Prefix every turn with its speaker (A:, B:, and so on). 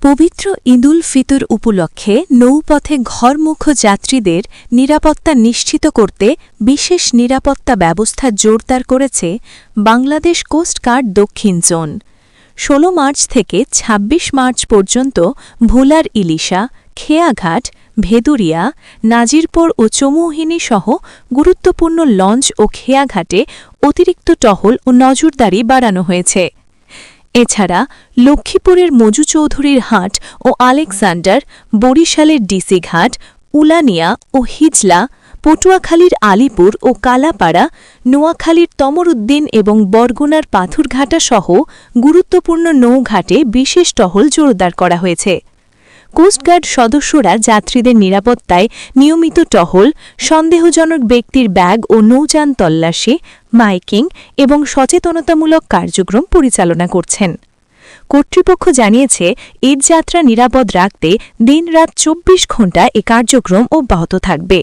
A: পবিত্র ঈদুল ফিতর উপলক্ষে নৌপথে ঘরমুখ যাত্রীদের নিরাপত্তা নিশ্চিত করতে বিশেষ নিরাপত্তা ব্যবস্থা জোরদার করেছে বাংলাদেশ কোস্টগার্ড দক্ষিণ জোন। ১৬ মার্চ থেকে ২৬ মার্চ পর্যন্ত ভোলার ইলিশা, খেয়াঘাট, ভেদুরিয়া, নাজিরপুর ও চৌমুহনী সহ গুরুত্বপূর্ণ লঞ্চ ও খেয়াঘাটে অতিরিক্ত টহল ও নজরদারি বাড়ানো হয়েছে। এছাড়া লক্ষ্মীপুরের মজু চৌধুরীর হাট ও আলেকজান্ডার, বরিশালের ডিসি ঘাট, উলানিয়া ও হিজলা, পটুয়াখালীর আলীপুর ও কালাপাড়া, নোয়াখালীর তমরউদ্দিন এবং বরগুনার পাথুরঘাটা সহ গুরুত্বপূর্ণ নৌঘাটে বিশেষ টহল জোরদার করা হয়েছে। কোস্টগার্ড সদস্যরা যাত্রীদের নিরাপত্তায় নিয়মিত টহল, সন্দেহজনক ব্যক্তির ব্যাগ ও নৌযান তল্লাশি, মাইকিং এবং সচেতনতামূলক কার্যক্রম পরিচালনা করছেন। কর্তৃপক্ষ জানিয়েছে, ঈদযাত্রা নিরাপদ রাখতে দিনরাত ২৪ ঘণ্টা এ কার্যক্রম অব্যাহত থাকবে।